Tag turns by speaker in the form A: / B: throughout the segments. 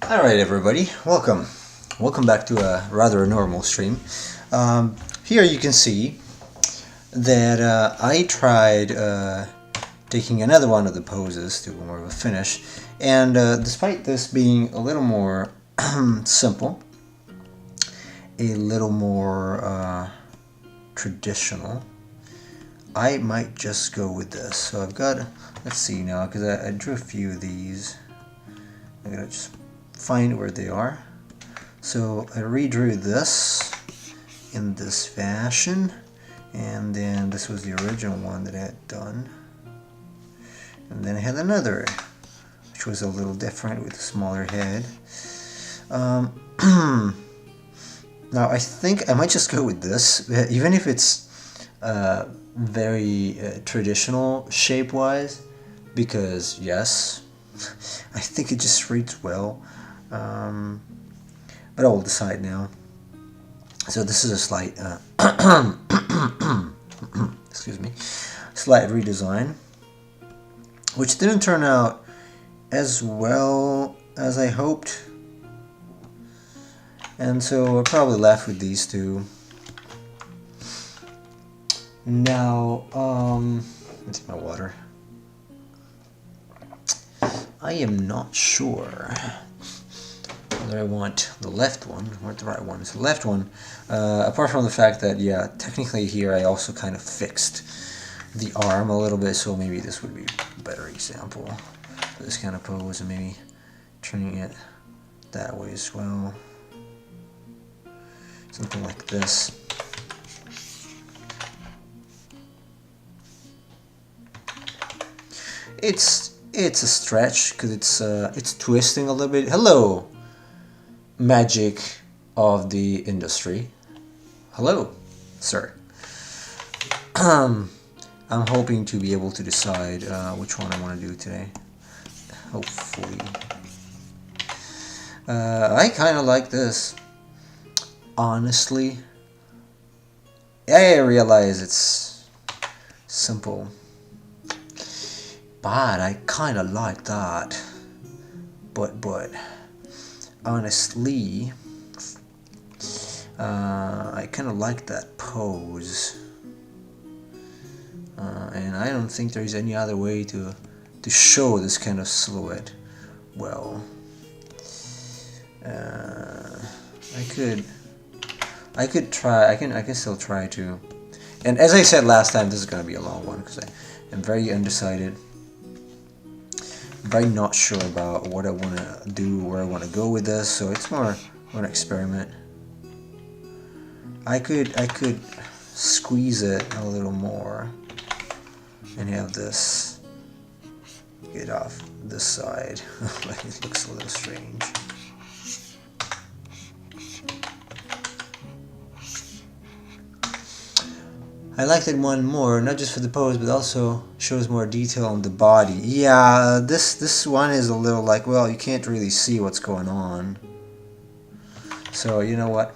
A: Alright everybody, welcome. Welcome back to a rather normal stream. Here you can see that I tried taking another one of the poses to more of a finish, and despite this being a little more simple, a little more traditional, I might just go with this. So I've got, let's see now, because I drew a few of these. I'm going to just find where they are. So I redrew this in this fashion, and then this was the original one that I had done. And then I had another, which was a little different with a smaller head. Now I think I might just go with this, even if it's very traditional shape-wise, because yes, I think it just reads well. But I'll decide now. So this is a slight, excuse me, slight redesign, which didn't turn out as well as I hoped. And so we're probably left with these two. Now, let's get my water. I am not sure whether I want the left one or the right one. So the left one, apart from the fact that, yeah, technically here I also kind of fixed the arm a little bit, so maybe this would be a better example for this kind of pose, and maybe turning it that way as well. Something like this. It's a stretch because it's twisting a little bit. Hello, magic of the industry. Hello, sir. I'm hoping to be able to decide which one I want to do today. Hopefully. I kind of like this. Honestly, I realize it's simple, but I kind of like that. But honestly, I kind of like that pose, and I don't think there's any other way to show this kind of silhouette well. I could try. I can still try to. And as I said last time, this is going to be a long one because I am very undecided. Very not sure about what I want to do, where I want to go with this. So it's more an experiment. I could squeeze it a little more and have this get off this side. Like it looks a little strange. I like that one more, not just for the pose, but also shows more detail on the body. Yeah, this one is a little like, well, you can't really see what's going on. So you know what?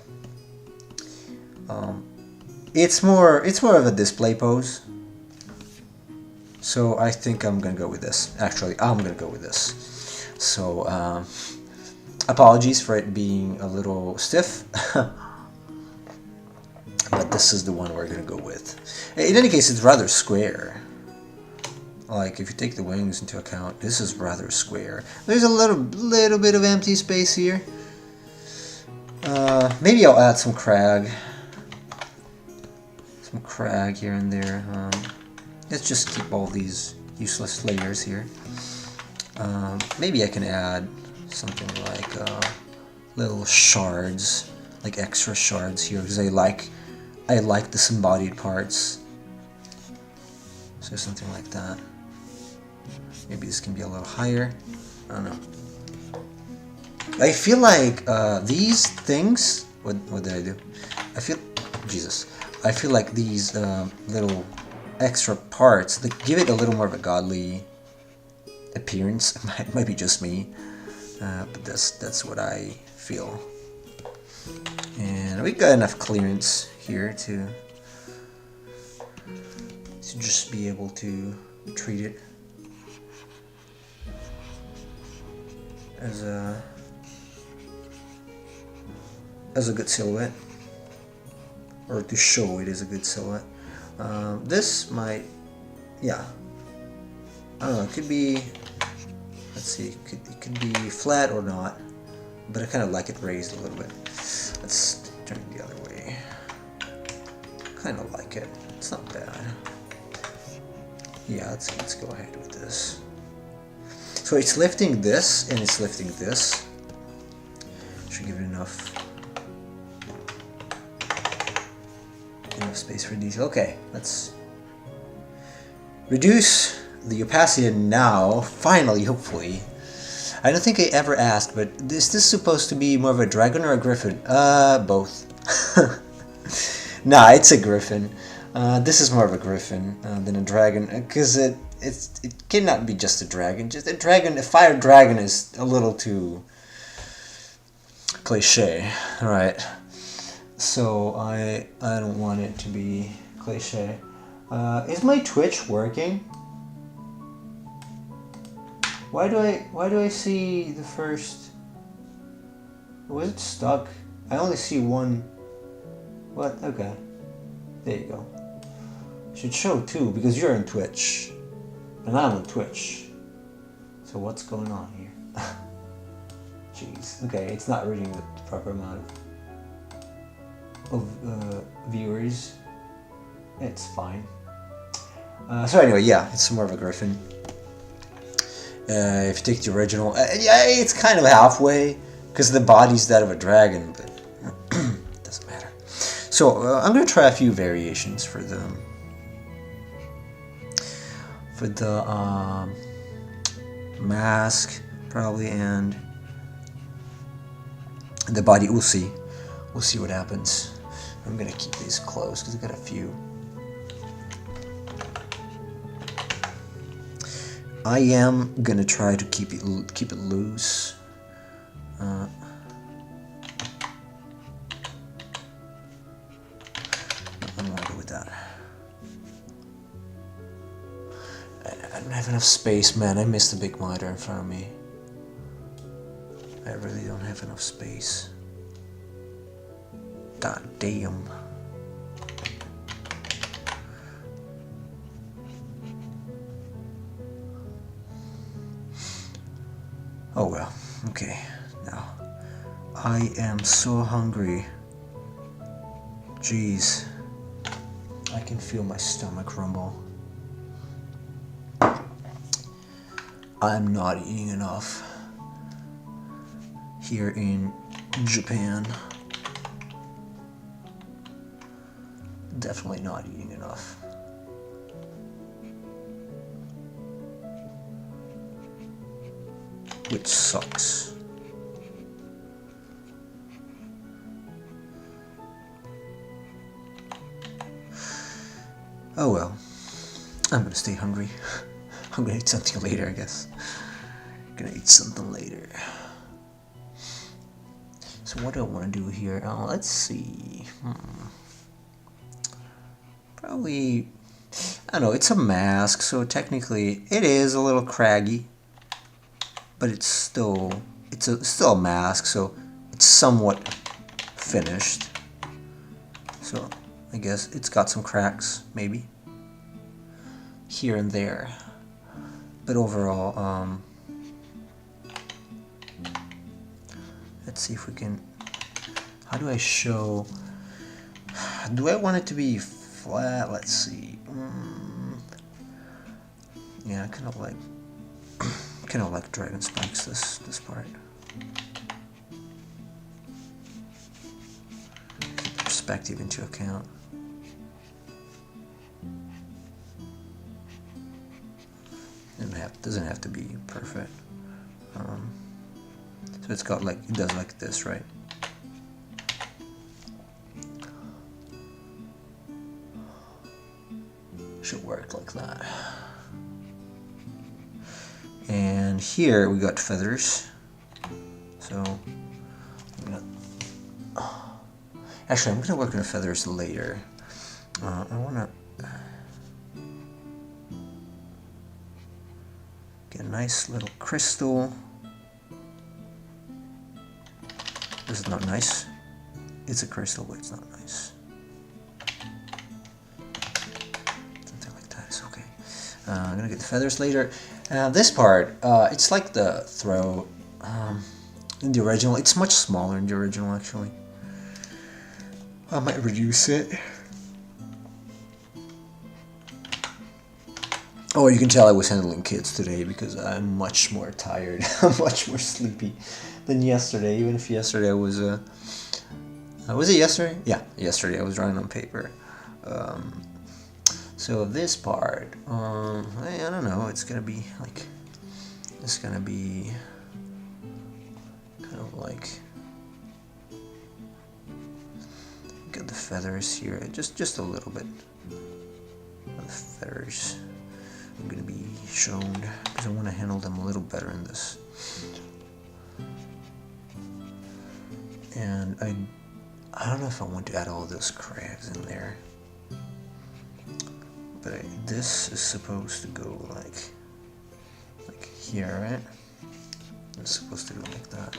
A: It's more of a display pose. So I think I'm gonna go with this. Actually, I'm gonna go with this. So apologies for it being a little stiff. But this is the one we're going to go with. In any case, it's rather square. Like, if you take the wings into account, this is rather square. There's a little bit of empty space here. Maybe I'll add some crag. Some crag here and there. Let's just keep all these useless layers here. Maybe I can add something like little shards, like extra shards here, because I like the disembodied parts. So something like that. Maybe this can be a little higher. I don't know. I feel like these things. What did I do? I feel like these little extra parts that give it a little more of a godly appearance. It might be just me, but that's what I feel. And we got enough clearance here to just be able to treat it as a as a good silhouette, or to show it is a good silhouette. This might, yeah, I don't know, it could be, let's see, it could be flat or not, but I kind of like it raised a little bit. Let's turn it the other way. Kind of like it. It's not bad. Yeah, let's go ahead with this. So it's lifting this and it's lifting this. Should give it enough space for detail. Okay, let's reduce the opacity now. Finally, hopefully. I don't think I ever asked, but is this supposed to be more of a dragon or a griffin? Both. Nah, it's a griffin. This is more of a griffin than a dragon, because it cannot be just a dragon. Just a dragon, a fire dragon is a little too cliche, right? So I don't want it to be cliche. Is my Twitch working? Why do I see the first? Was it stuck? I only see one. What? Okay. There you go. Should show two because you're on Twitch, and I'm on Twitch. So what's going on here? Jeez. Okay, it's not reading the proper amount of viewers. It's fine. So anyway, yeah, it's more of a griffin. If you take the original, yeah, it's kind of halfway because the body's that of a dragon, but it doesn't matter. So I'm gonna try a few variations for the mask probably, and the body. We'll see what happens. I'm gonna keep these close because I got a few. I am gonna try to keep it loose. I'm gonna go with that. I don't have enough space, man. I missed the big monitor in front of me. I really don't have enough space. God damn. Oh well, okay, now, I am so hungry. Jeez, I can feel my stomach rumble. I'm not eating enough here in Japan. Definitely not eating enough. Which sucks. Oh well, I'm gonna stay hungry. I'm gonna eat something later, I guess. Gonna eat something later. So what do I want to do here? Oh, let's see. Probably, I don't know, it's a mask, so technically it is a little craggy. But it's still a mask, so it's somewhat finished. So I guess it's got some cracks, maybe here and there, but overall, let's see if we can. How do I show? Do I want it to be flat? Let's see. Yeah, I kind of like dragon spikes this part. Keep perspective into account. Doesn't have to be perfect. So it's got like, it does like this, right? Should work like that. And here we got feathers. So actually, I'm gonna work on the feathers later. I wanna get a nice little crystal. This is not nice. It's a crystal, but it's not nice. Something like that is okay. I'm gonna get the feathers later. This part, it's like the throat. In the original, it's much smaller in the original actually. I might reduce it. Oh, you can tell I was handling kids today because I'm much more tired. I'm much more sleepy than yesterday. Even if yesterday was it yesterday? Yeah, yesterday I was drawing on paper. So this part, I don't know. It's gonna be like, it's gonna be kind of like, get the feathers here. Just a little bit of feathers. I'm gonna be shown because I want to handle them a little better in this. And I don't know if I want to add all those crabs in there, but this is supposed to go like here, right? It's supposed to go like that.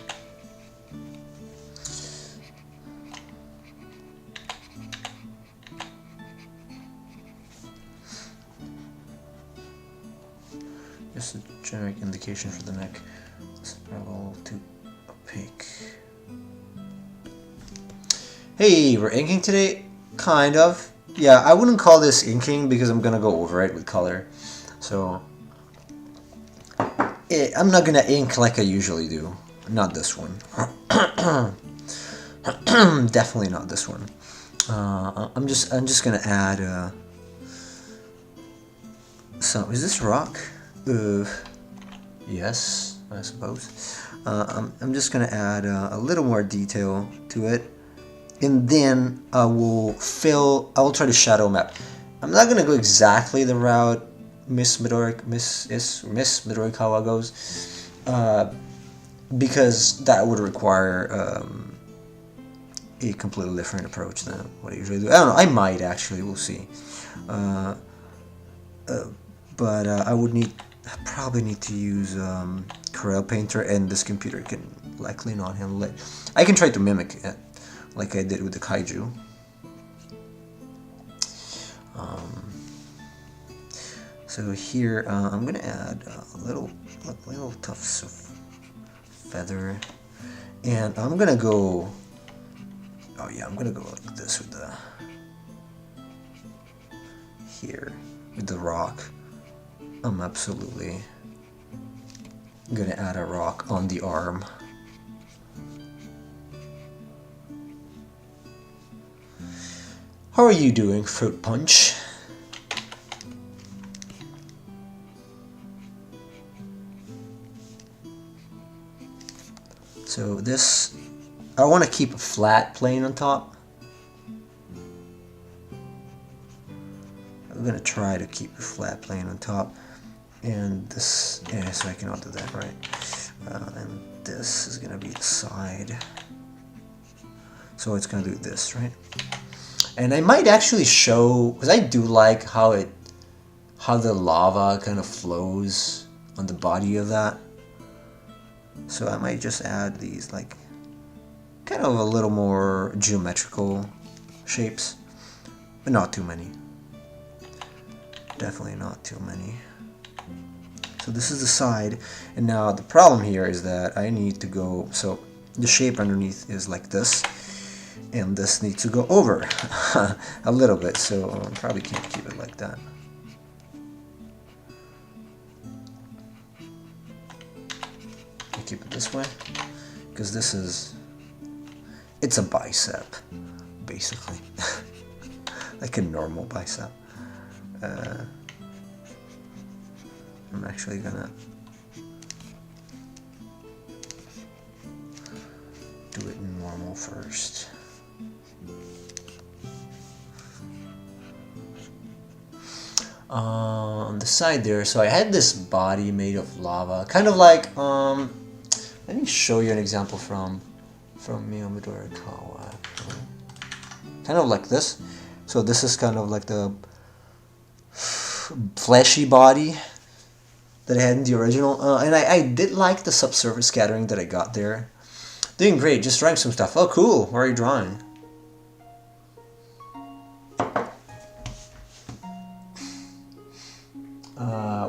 A: Just a generic indication for the neck. It's probably a little too opaque. Hey, we're inking today? Kind of. Yeah, I wouldn't call this inking because I'm gonna go over it with color. So, I'm not gonna ink like I usually do. Not this one. Definitely not this one. I'm just gonna add some. Is this rock? Yes, I suppose. I'm just gonna add a little more detail to it, and then I will try to shadow map. I'm not gonna go exactly the route Miss Midorikawa goes, because that would require a completely different approach than what I usually do. I don't know. I might actually. We'll see. But I probably need to use Corel Painter, and this computer can likely not handle it. I can try to mimic it, like I did with the Kaiju. So here, I'm gonna add little tufts of feather, and I'm gonna go. Oh yeah, I'm gonna go like this with the here with the rock. I'm absolutely gonna add a rock on the arm. How are you doing, Fruit Punch? So this, I want to keep a flat plane on top. I'm gonna try to keep a flat plane on top, and this, yeah, so I cannot do that, right? And this is gonna be the side, so it's gonna do this, right? And I might actually show, because I do like how the lava kind of flows on the body of that. So I might just add these like kind of a little more geometrical shapes, but not too many. Definitely not too many. So this is the side, and now the problem here is that I need to go, so the shape underneath is like this, and this needs to go over a little bit, so I probably can't keep it like that. I keep it this way, because this is, it's a bicep, basically, like a normal bicep. I'm actually gonna do it normal first. On the side there, so I had this body made of lava, kind of like, let me show you an example from Mio Midorikawa. Kind of like this. So this is kind of like the fleshy body that I had in the original, and I did like the subsurface scattering that I got there. Doing great, just drawing some stuff. Oh cool, what are you drawing?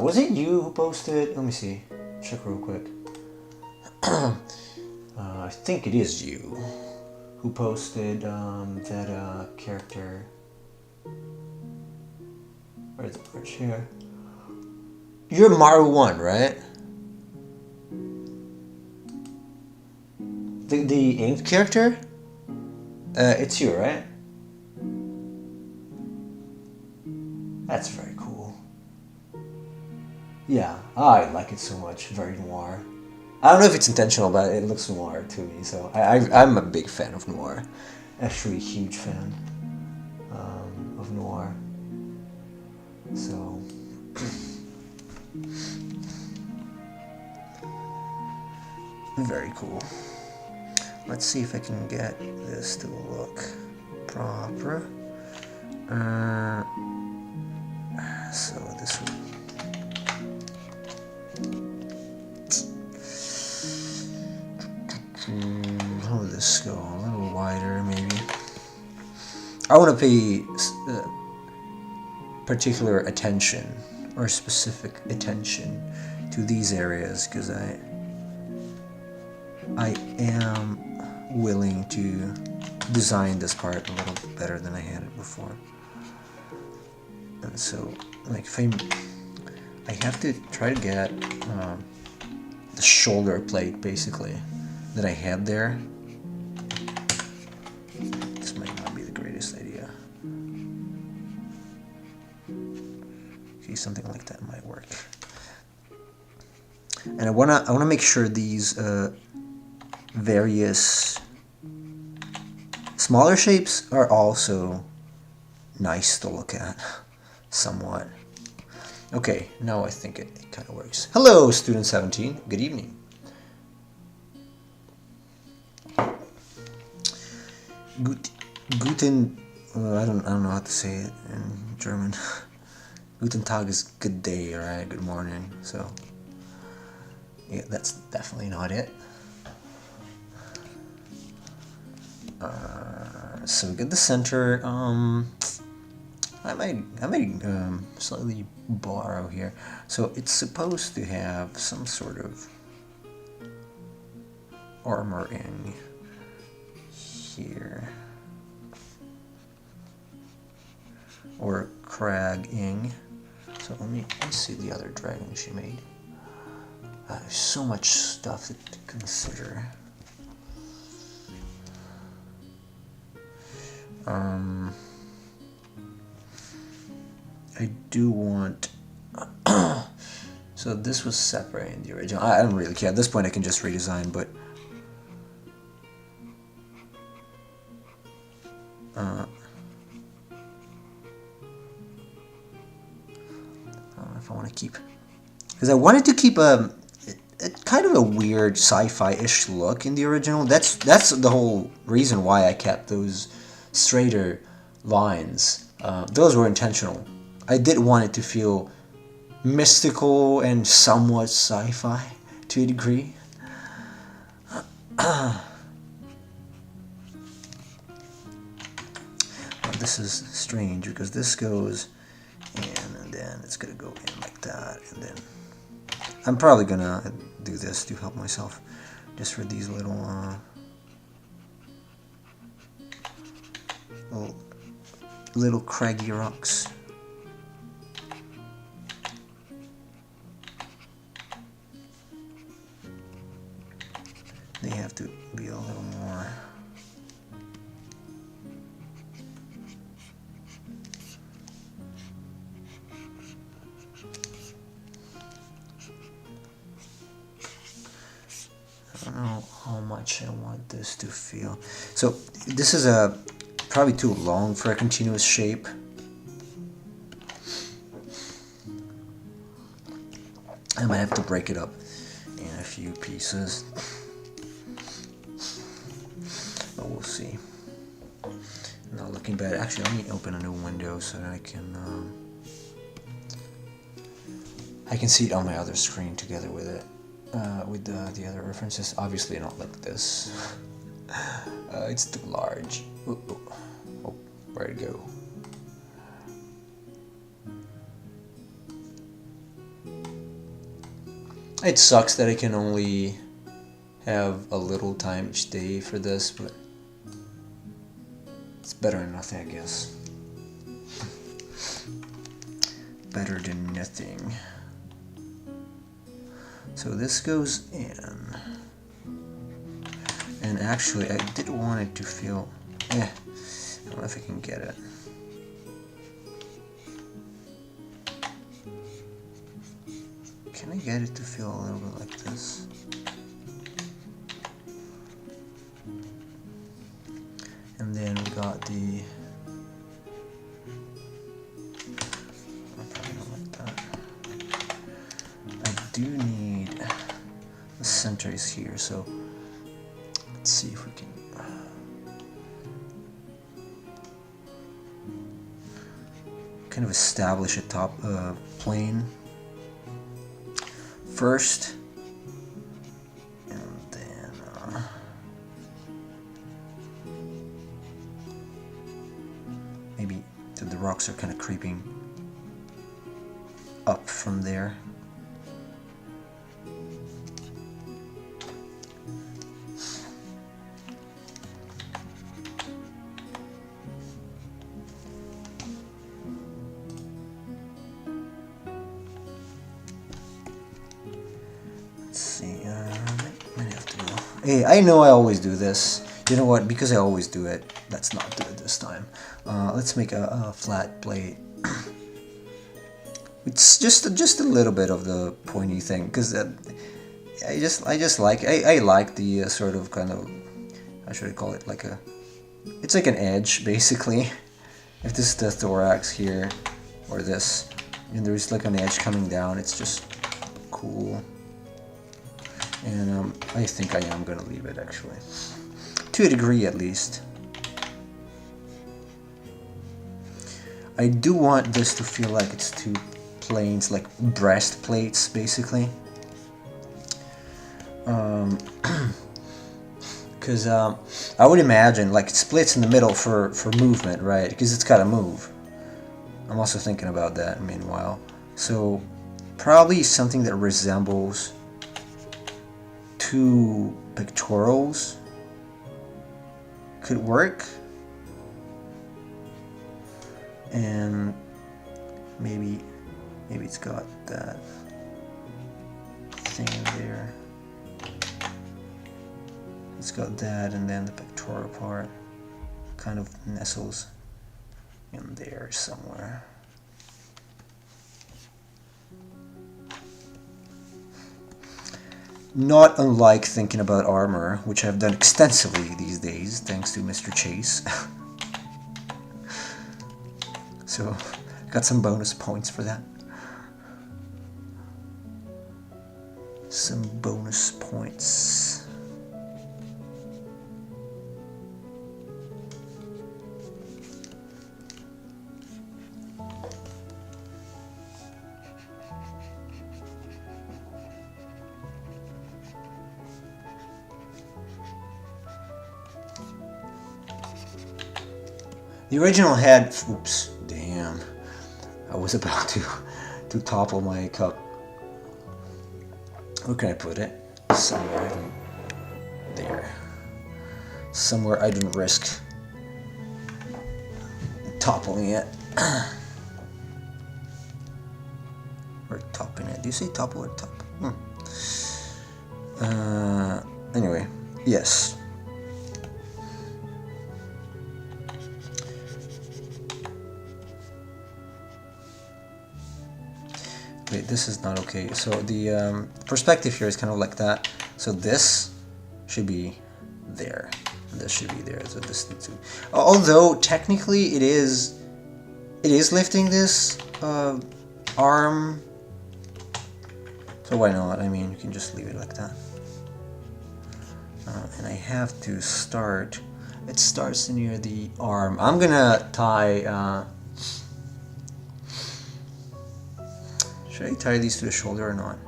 A: Was it you who posted? Let me see. Check real quick. I think it is you who posted that character. Where's the bridge here? You're Maru 1, right? The inked character? It's you, right? That's very cool. Yeah, I like it so much. Very noir. I don't know if it's intentional, but it looks noir to me. So I'm a big fan of noir. Actually, a huge fan of noir. So very cool. Let's see if I can get this to look proper. So this one. How would this go? A little wider, maybe. I want to pay particular attention or specific attention to these areas because I am willing to design this part a little better than I had it before. And so, like, if I have to try to get the shoulder plate basically that I had there. This might not be the greatest idea. Okay, something like that might work. And I wanna make sure these various smaller shapes are also nice to look at, somewhat. Okay, now I think it kind of works. Hello, student 17. Good evening. Guten, I don't know how to say it in German. Guten Tag is good day, right? Good morning. So, yeah, that's definitely not it. So we get the center. I might slightly borrow here. So it's supposed to have some sort of armor in here, or crag-ing. So let me see the other dragon she made. There's so much stuff to consider. I do want. So this was separate in the original. I don't really care. At this point, I can just redesign, but. I don't know if I want to keep, because I wanted to keep a kind of a weird sci-fi-ish look in the original. That's the whole reason why I kept those straighter lines. Those were intentional. I did want it to feel mystical and somewhat sci-fi to a degree. This is strange because this goes in and then it's gonna go in like that, and then I'm probably gonna do this to help myself, just for these little craggy rocks. They have to be a little more. I don't know how much I want this to feel. So this is probably too long for a continuous shape. I might have to break it up in a few pieces. But we'll see. Not looking bad. Actually, let me open a new window so that I can see it on my other screen together with it. With the other references. Obviously not like this. It's too large. Ooh. Oh, where'd it go? It sucks that I can only have a little time each day for this, but it's better than nothing, I guess. Better than nothing. So this goes in. And actually, I did want it to feel... I don't know if I can get it. Can I get it to feel a little bit like this? And then we got the... Probably not like that. I do need... The center is here, so... Let's see if we can... kind of establish a top plane first, and then maybe the rocks are kind of creeping up from there. Hey, I know I always do this. You know what? Because I always do it, let's not do it this time. Let's make a flat plate. It's just a little bit of the pointy thing, because I like the sort of kind of, how should I call it? Like a, it's like an edge basically. If this is the thorax here, or this, and there's like an edge coming down, it's just cool. And I think I am going to leave it, actually. To a degree, at least. I do want this to feel like it's two planes, like breastplates, basically. Because I would imagine, like, it splits in the middle for movement, right? Because it's got to move. I'm also thinking about that, meanwhile. So, probably something that resembles... two pectorals could work, and maybe it's got that thing in there. It's got that, and then the pectoral part kind of nestles in there somewhere. Not unlike thinking about armor, which I've done extensively these days, thanks to Mr. Chase. So, got some bonus points for that. Some bonus points. The original had, oops, damn, I was about to topple my cup. Where can I put it? Somewhere I don't, there. Somewhere I didn't risk toppling it. Or topping it. Do you say topple or top? Anyway, yes. Wait, this is not okay. So the perspective here is kind of like that. So this should be there. And this should be there. So this needs to. Although technically it is lifting this arm. So why not? I mean, you can just leave it like that. And I have to start. It starts near the arm. I'm gonna tie. Should I tie these to the shoulder or not?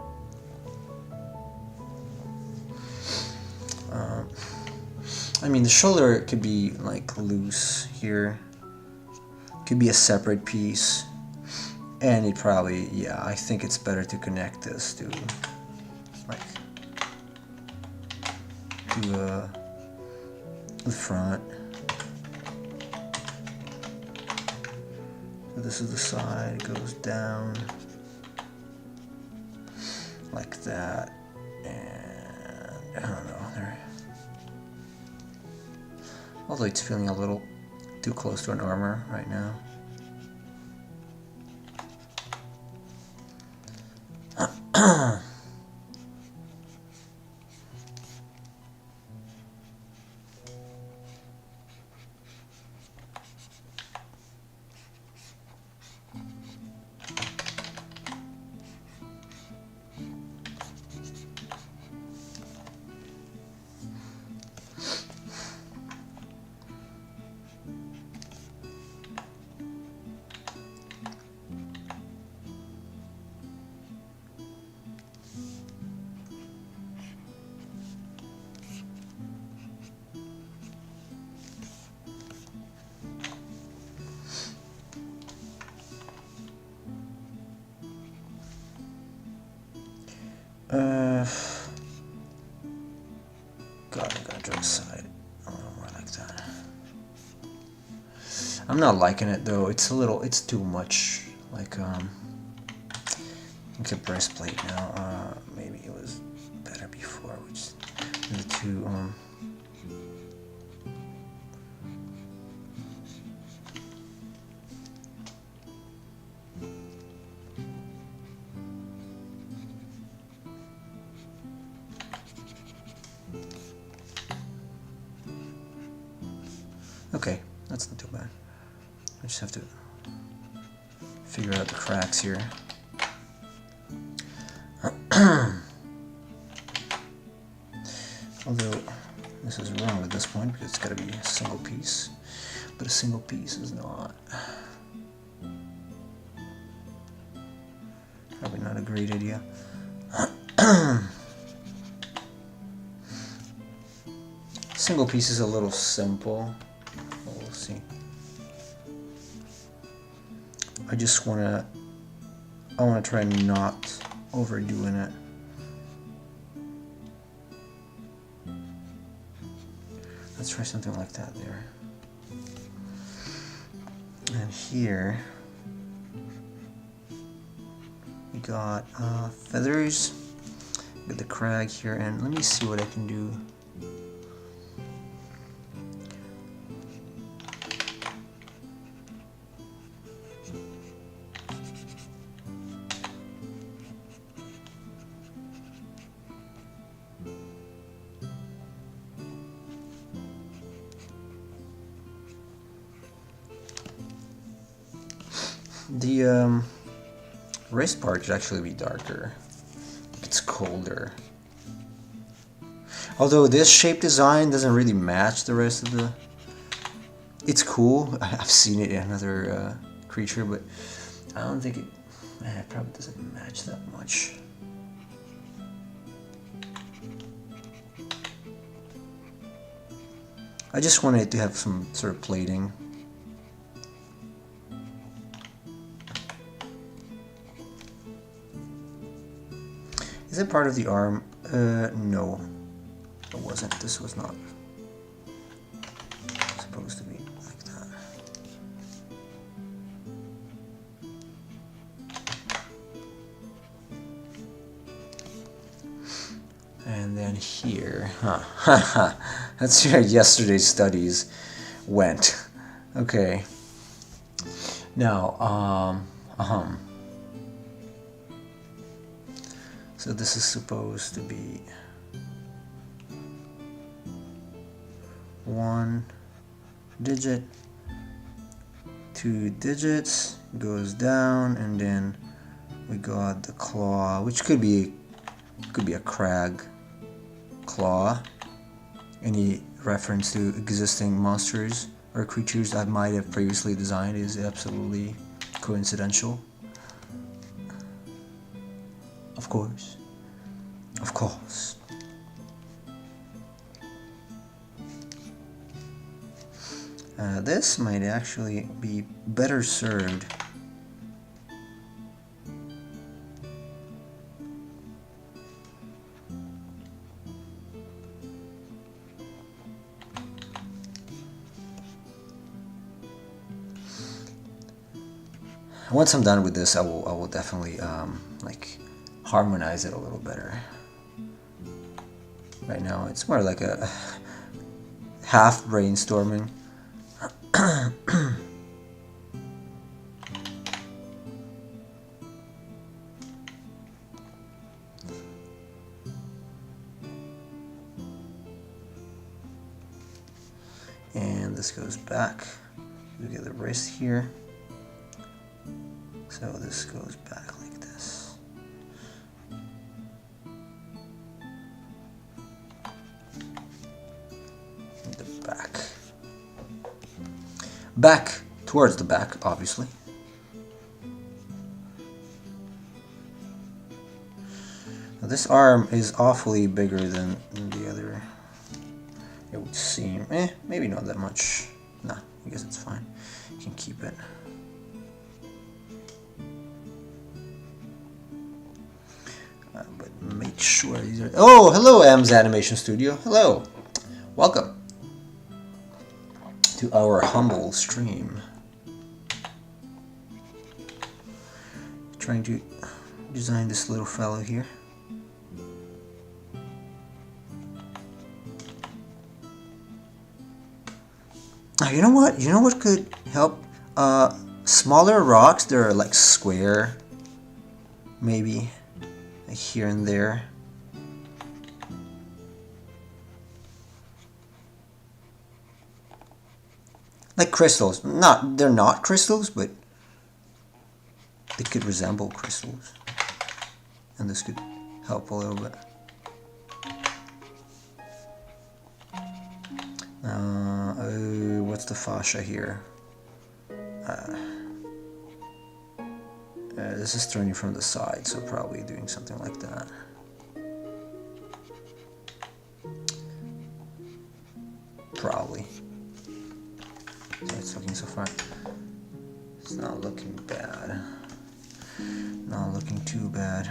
A: I mean, the shoulder could be like loose here. Could be a separate piece. And it probably, yeah, I think it's better to connect this to to the front. So this is the side, it goes down like that, and I don't know, although it's feeling a little too close to an armor right now. God, I gotta draw the side a little more like that. I'm not liking it though. It's too much. Like a breastplate now. Maybe it was better before, which the two okay, that's not too bad. I just have to figure out the cracks here. Although this is wrong at this point because it's got to be a single piece, but a single piece is not. Probably not a great idea. Single piece is a little simple. We'll see. I wanna try not overdoing it. Let's try something like that there. And here we got feathers. We got the crag here, and let me see what I can do. The wrist part should actually be darker. It's colder. Although this shape design doesn't really match the rest of the... It's cool. I've seen it in another creature, but I don't think it probably doesn't match that much. I just wanted it to have some sort of plating. Is it part of the arm? No, it wasn't. This was not supposed to be like that. And then here, that's where yesterday's studies went. Okay. Now, so this is supposed to be 1 digit, 2 digits, goes down, and then we got the claw, which could be a crag claw. Any reference to existing monsters or creatures I might have previously designed is absolutely coincidental. Of course. Of course. This might actually be better served once I'm done with this, I will definitely like harmonize it a little better. Right now, it's more like a half brainstorming. And this goes back. We get the wrist here. So this goes back like this. And the back. Back towards the back, obviously. Now this arm is awfully bigger than the other. It would seem, maybe not that much. Nah, I guess it's fine. You can keep it. But make sure these are. Oh, hello, M's Animation Studio. Hello, welcome to our humble stream. Trying to design this little fellow here. You know what? You know what could help? Smaller rocks. They're like square, maybe, like here and there. Like crystals. They're not crystals, but they could resemble crystals. And this could help a little bit. What's the fascia here? This is turning from the side, so probably doing something like that. Probably. So it's looking so far. It's not looking bad. Not looking too bad.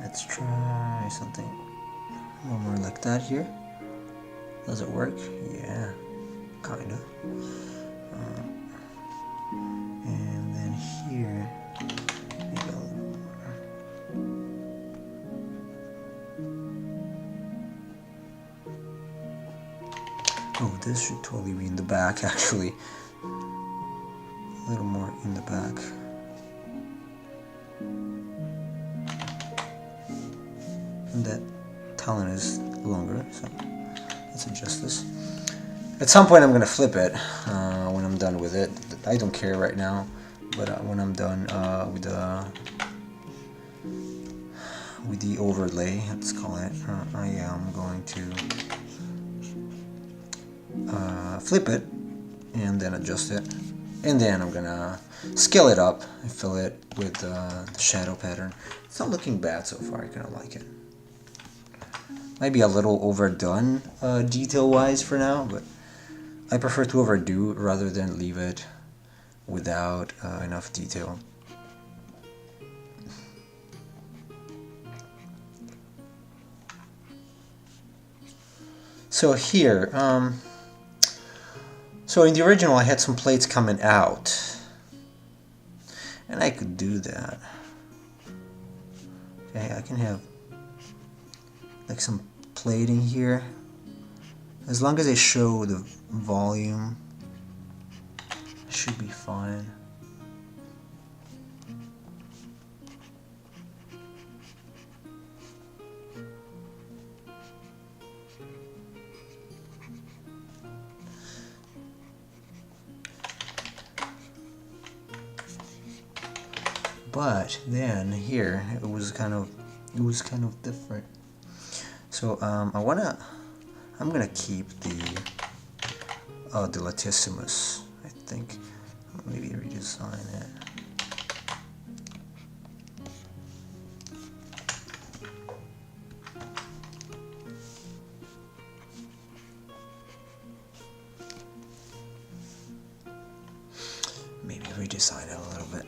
A: Let's try something a little more like that here. Does it work? Yeah, kind of. And then here, maybe a little more. Oh, this should totally be in the back, actually. A little more in the back. That talon is longer, so let's adjust this. At some point I'm going to flip it when I'm done with it. I don't care right now, but when I'm done with the overlay, let's call it, I am going to flip it and then adjust it, and then I'm gonna scale it up and fill it with the shadow pattern. It's not looking bad so far. I kind of like it. Might be a little overdone detail-wise for now, but I prefer to overdo rather than leave it without enough detail. So here, so in the original I had some plates coming out, and I could do that. Okay, I can have like some plating here, as long as I show the volume, it should be fine. But then here it was kind of different. So I'm gonna keep the latissimus. I think maybe redesign it. redesign it a little bit.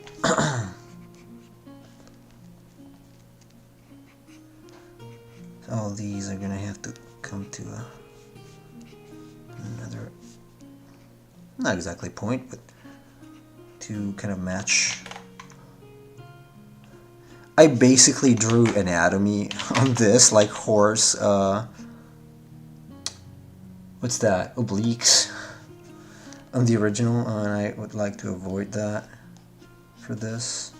A: All these are gonna have to come to another, not exactly point, but to kind of match. I basically drew anatomy on this, like horse, what's that, obliques on the original, and I would like to avoid that for this.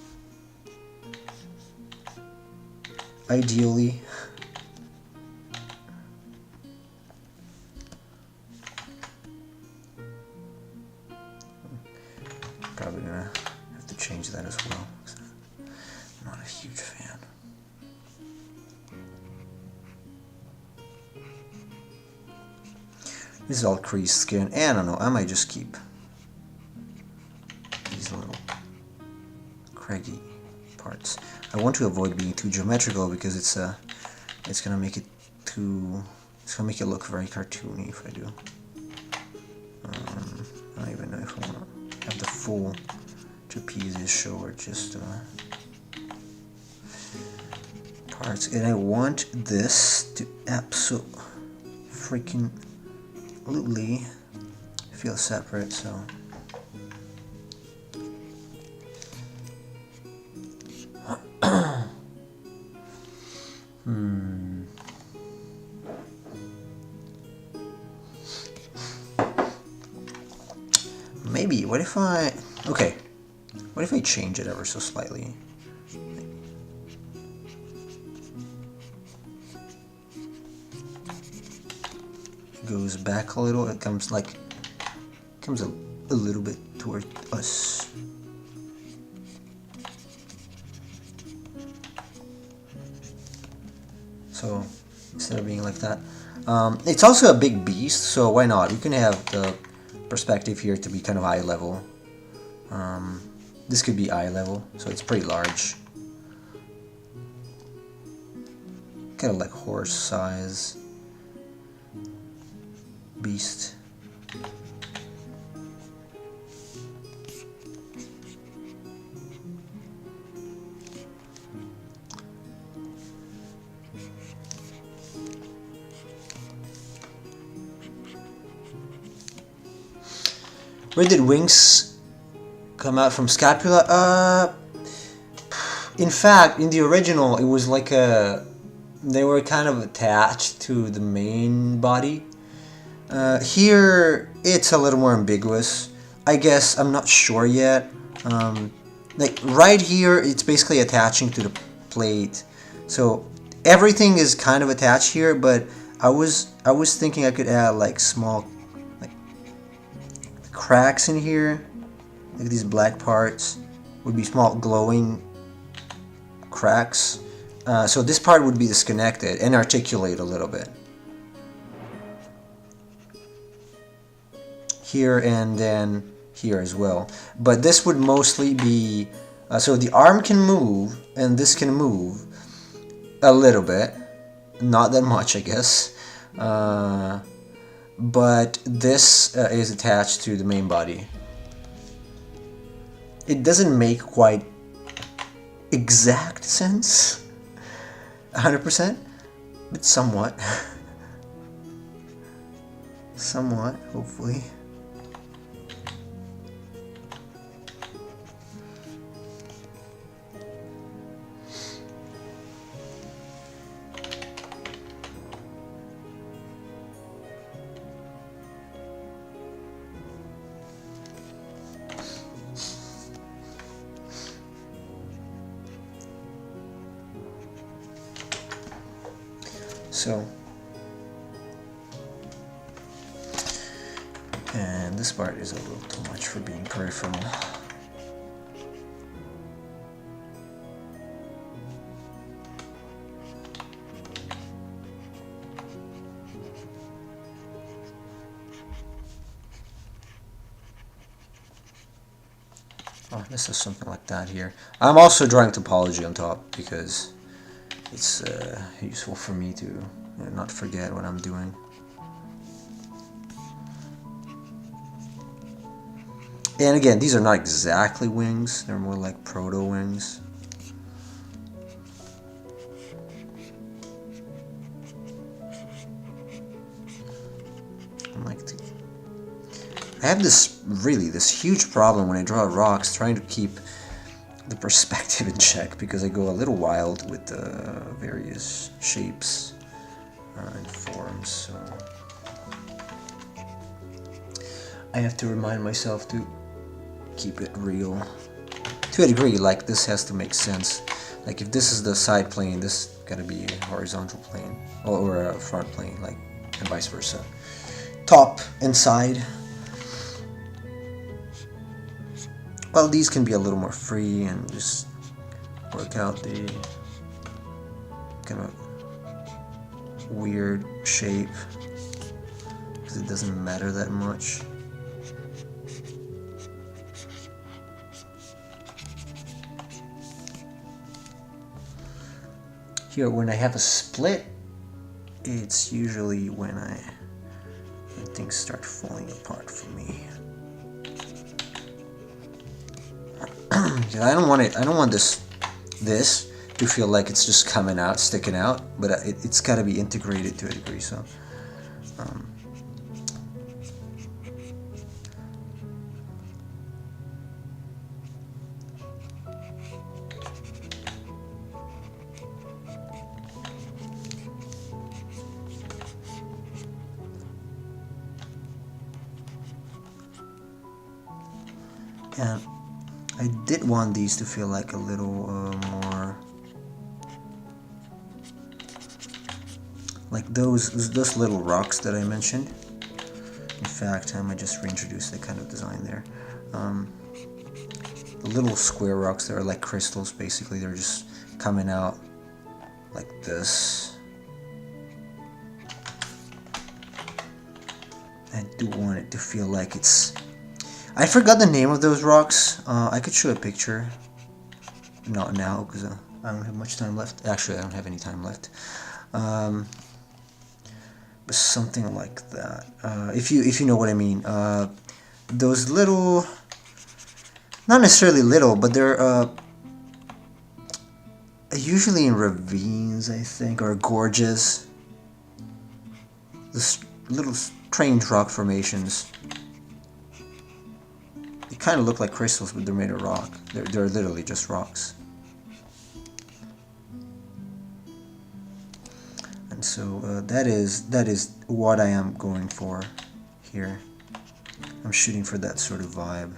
A: Ideally. Probably gonna have to change that as well. I'm not a huge fan. This is all creased skin, and I don't know, I might just keep these little craggy parts. I want to avoid being too geometrical because it's gonna make it look very cartoony if I do. I don't even know if I want to have the full trapezius show or just parts. And I want this to absolutely freaking feel separate, so maybe what if I change it ever so slightly? Goes back a little, it comes a little bit toward us. So instead of being like that, it's also a big beast, so why not? You can have the perspective here to be kind of eye level. This could be eye level, so it's pretty large, kind of like horse size beast. Where did wings come out from? Scapula? In fact, in the original, it was like they were kind of attached to the main body. Here, it's a little more ambiguous. I guess, I'm not sure yet. Like, right here, it's basically attaching to the plate. So, everything is kind of attached here, but I was thinking I could add, like, small, like, cracks in here. Like, these black parts would be small glowing cracks. So this part would be disconnected and articulate a little bit. Here and then here as well. But this would mostly be, so the arm can move and this can move a little bit. Not that much, I guess. But this is attached to the main body. It doesn't make quite exact sense, 100%, but somewhat. Somewhat, hopefully. So, and this part is a little too much for being peripheral. Oh, this is something like that here. I'm also drawing topology on top because it's useful for me to not forget what I'm doing. And again, these are not exactly wings, they're more like proto wings. I have this huge problem when I draw rocks trying to keep the perspective in check, because I go a little wild with the various shapes and forms, so I have to remind myself to keep it real. To a degree, like this has to make sense. Like if this is the side plane, this gotta be a horizontal plane, or a front plane, like, and vice versa. Top and side. Well, these can be a little more free and just work out the kind of weird shape, because it doesn't matter that much. Here, when I have a split, it's usually when things start falling apart for me. I don't want this to feel like it's just coming out, sticking out, but it's got to be integrated to a degree. So, and I did want these to feel like a little more like those little rocks that I mentioned. In fact, I might just reintroduce that kind of design there. The little square rocks that are like crystals, basically, they're just coming out like this. I do want it to feel like it's... I forgot the name of those rocks. I could show a picture. Not now, because I don't have much time left. Actually, I don't have any time left. But something like that. If you know what I mean. Those little... Not necessarily little, but they're usually in ravines, I think, or gorges. This little strange rock formations. They kind of look like crystals, but they're made of rock. They're literally just rocks. And so that is what I am going for here. I'm shooting for that sort of vibe.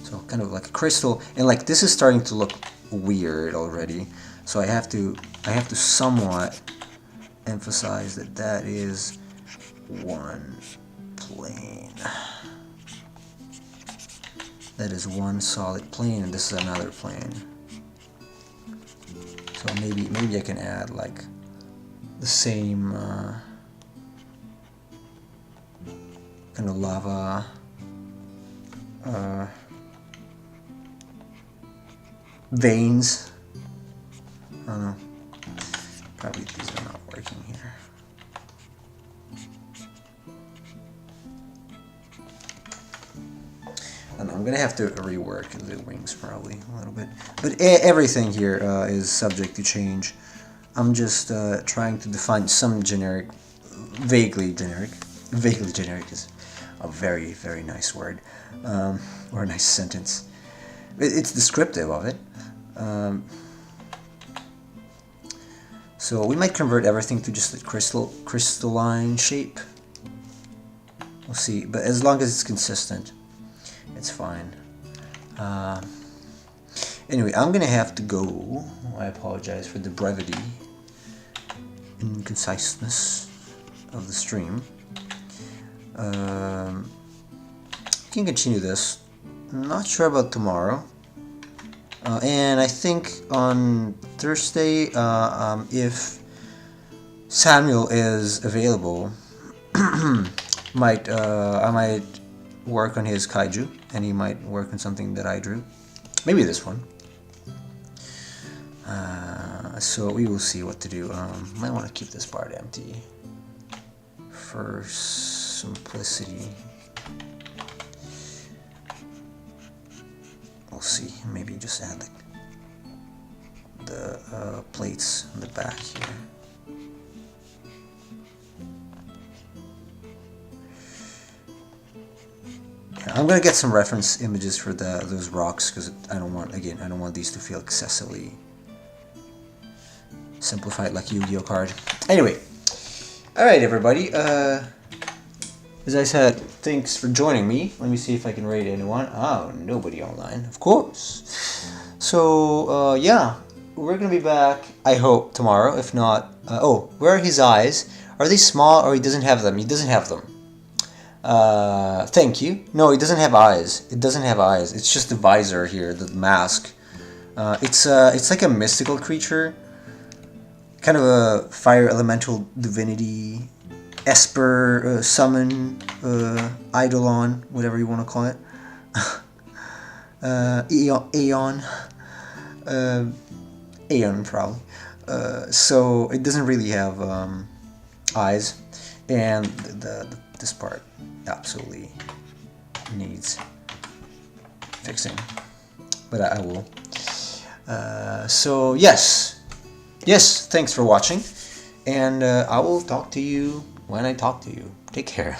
A: So kind of like a crystal, and like this is starting to look weird already. So I have to somewhat emphasize that is one plane. That is one solid plane, and this is another plane. So maybe I can add like the same kind of lava veins. I don't know. Probably these are not working here. I don't know, I'm gonna have to rework the wings probably a little bit. But everything here is subject to change. I'm just trying to define some generic, vaguely generic. Vaguely generic is a very, very nice word, or a nice sentence. It's descriptive of it. So we might convert everything to just a crystalline shape. We'll see, but as long as it's consistent, it's fine. Anyway, I'm gonna have to go. I apologize for the brevity and conciseness of the stream. We can continue this. I'm not sure about tomorrow. And I think on Thursday, if Samuel is available, I might work on his kaiju, and he might work on something that I drew. Maybe this one. So we will see what to do. Might want to keep this part empty. for simplicity. We'll see. Maybe just add the plates in the back here. Yeah, I'm gonna get some reference images for those rocks because I don't want these to feel excessively simplified like Yu-Gi-Oh card. Anyway, all right, everybody. As I said, thanks for joining me. Let me see if I can rate anyone. Oh, nobody online, of course. So, yeah, we're gonna be back, I hope, tomorrow. If not, oh, where are his eyes? Are they small or he doesn't have them? He doesn't have them. Thank you. No, it doesn't have eyes. It doesn't have eyes. It's just the visor here, the mask. It's like a mystical creature. Kind of a fire elemental divinity, Esper, summon, Eidolon, whatever you want to call it. Aeon. Aeon, probably. So it doesn't really have eyes, and this part absolutely needs fixing, but I will. So yes, thanks for watching, and I will talk to you when I talk to you. Take care.